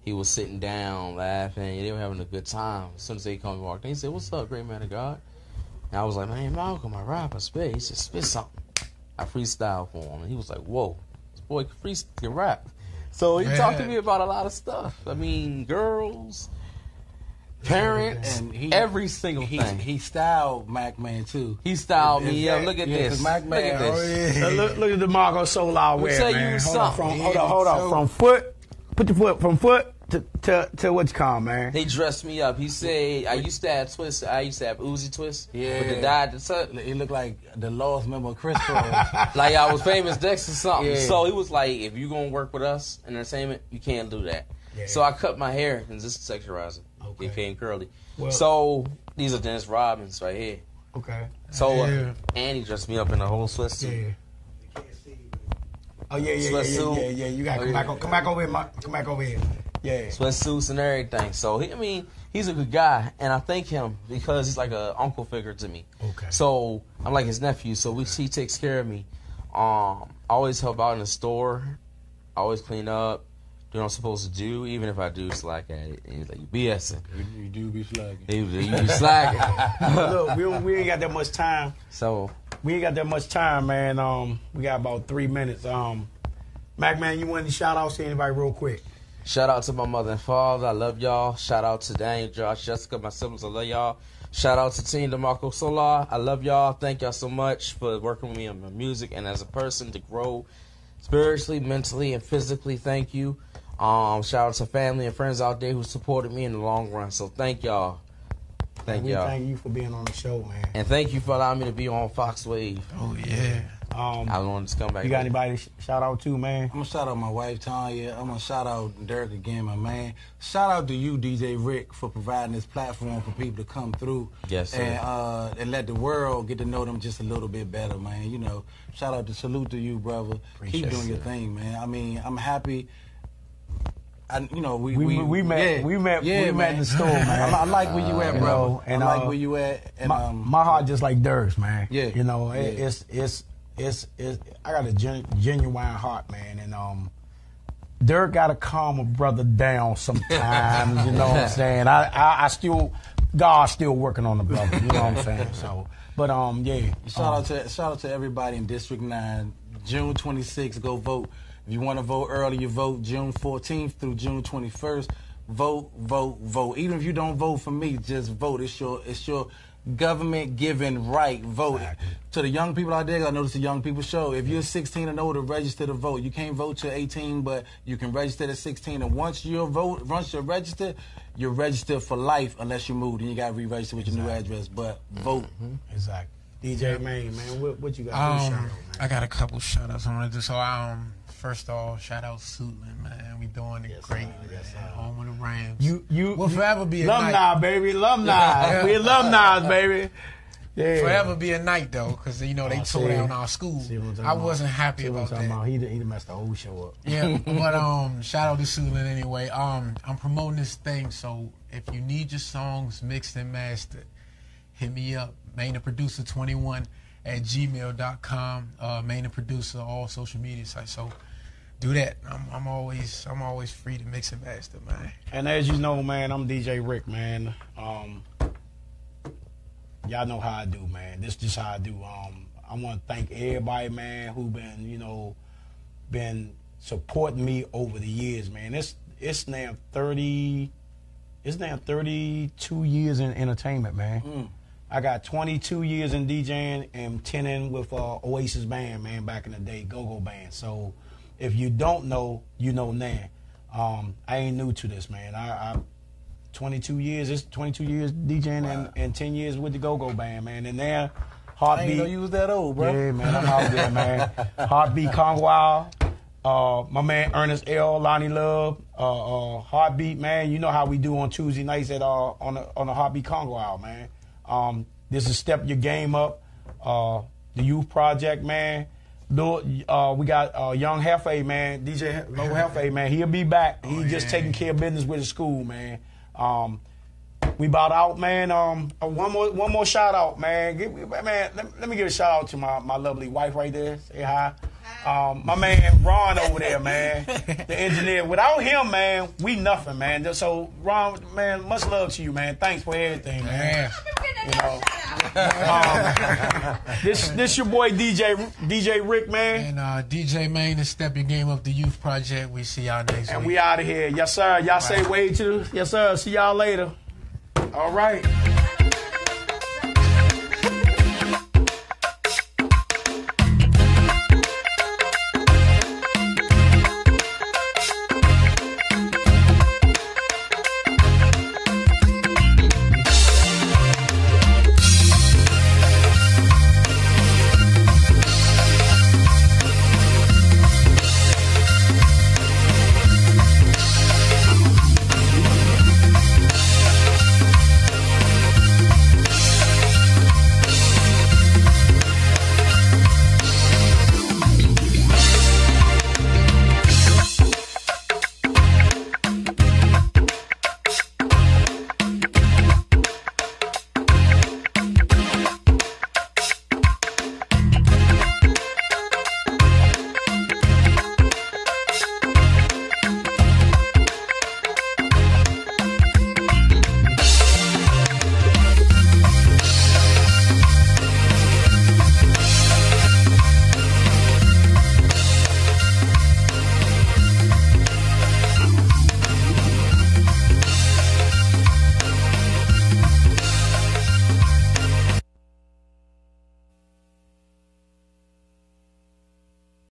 He was sitting down, laughing. They were having a good time. As soon as they come and walked in, he said, "What's up, great man of God?" And I was like, "Man, Malcolm, I rap, I spit." He said, "Spit something." I freestyle for him, and he was like, "Whoa, this boy can rap." So he talked to me about a lot of stuff. I mean, girls, parents, and every single thing. He styled Mac Man too. He styled me. Yeah, look at this. Mac Man, look at this. Look at the Marco Solar wear, man. Hold on. From foot, put your foot from foot to what you call, man. They dressed me up. He said, I used to have twists. I used to have Uzi twists. Yeah. But the dye, he looked like the lost member of Chris Cross. Like I was famous Dex or something. Yeah. So he was like, if you're going to work with us in entertainment, you can't do that. Yeah. So I cut my hair and just texturizer. Okay. It became curly. Well, so these are Dennis Robbins right here. Okay. So and he dressed me up in a whole sweatsuit. Yeah. Oh yeah. You gotta come back over here, come back over here. Yeah. Sweatsuits and everything. So he's a good guy, and I thank him because he's like an uncle figure to me. Okay. So I'm like his nephew. So he takes care of me. I always help out in the store. I always clean up. Do what I'm supposed to do, even if I do slack at it. And he's like, "You BSing." You do be slacking. You be slacking. Look, we ain't got that much time. So we ain't got that much time, man. We got about 3 minutes. Mac, man, you want any shout outs to anybody real quick? Shout out to my mother and father. I love y'all. Shout out to Daniel, Josh, Jessica, my siblings. I love y'all. Shout out to Team DeMarco Solar. I love y'all. Thank y'all so much for working with me on my music and as a person to grow spiritually, mentally, and physically. Thank you. Shout out to family and friends out there who supported me in the long run. So thank y'all. Thank y'all. Thank you for being on the show, man. And thank you for allowing me to be on Fox Wave. Oh yeah. I want to come back. You got anybody to shout out to, man? I'm gonna shout out my wife Tanya. I'm gonna shout out Derek again, my man. Shout out to you, DJ Rick, for providing this platform for people to come through. Yes, sir. And let the world get to know them just a little bit better, man. You know, shout out to salute to you, brother. Keep doing your thing, man. I mean, I'm happy. We met in the store, man. I like where you at, bro. And I like where you at. And my heart just like Dirk's, man. Yeah. You know, it's I got a genuine heart, man, and Dirk got to calm a brother down sometimes. You know what I'm saying? God's still working on the brother. You know what I'm saying? So, but yeah. Shout out to everybody in District 9. June 26th, go vote. If you want to vote early, you vote June 14th through June 21st. Vote, vote, vote. Even if you don't vote for me, just vote. It's your government given right. Vote. Exactly. To the young people out there, I know this is a young people show. If you're 16 and older, register to vote. You can't vote till 18, but you can register at 16. And once you're registered, you're registered for life unless you move. Then you got to re-register with your new address. But vote. Exactly. DJ Main, man, what you got? Shout out, man? I got a couple shout outs I want to do. So first off, shout out Suitland, man. We doing it great, man. Home of the Rams. We'll forever be a alumni, night. baby. Alumni. We alumni, baby. Yeah. Forever be a night, though, because, they tore down our school. I wasn't happy about that. He messed the whole show up. Yeah, but shout out to Suitland anyway. I'm promoting this thing, so if you need your songs mixed and mastered, hit me up. Main the Producer 21 at gmail.com. Main the Producer, all social media sites. So do that. I'm always free to mix and master, man. And as you know, man, I'm DJ Rick, man. Y'all know how I do, man. This is just how I do. I want to thank everybody, man, who been supporting me over the years, man. It's now 32 years in entertainment, man. I got 22 years in DJing and 10 in with Oasis Band, man, back in the day, Go-Go Band. So if you don't know, you know now. I ain't new to this, man. I 22 years, it's 22 years DJing and 10 years with the Go-Go Band, man. And now, Heartbeat. I didn't know you was that old, bro. Yeah, man, I'm out there, man. Heartbeat Congo, my man Ernest L, Lonnie Love, Heartbeat, man. You know how we do on Tuesday nights at on the Heartbeat Congo, man. This is Step Your Game Up, the Youth Project, man. We got Young Hefe, man, DJ Low Hefe, man. He'll be back. He's just taking care of business with his school, man. We about out, man. One more shout out, man. Let me give a shout out to my lovely wife right there. Say hi. My man Ron over there, man, the engineer. Without him, man, we nothing, man. So Ron, man, much love to you, man. Thanks for everything, man. This your boy DJ Rick, man. And DJ Main is Step Your Game Up, the Youth Project. We see y'all next week. And we out of here. Yes, sir. Y'all say wave to. Yes, sir. See y'all later. All right.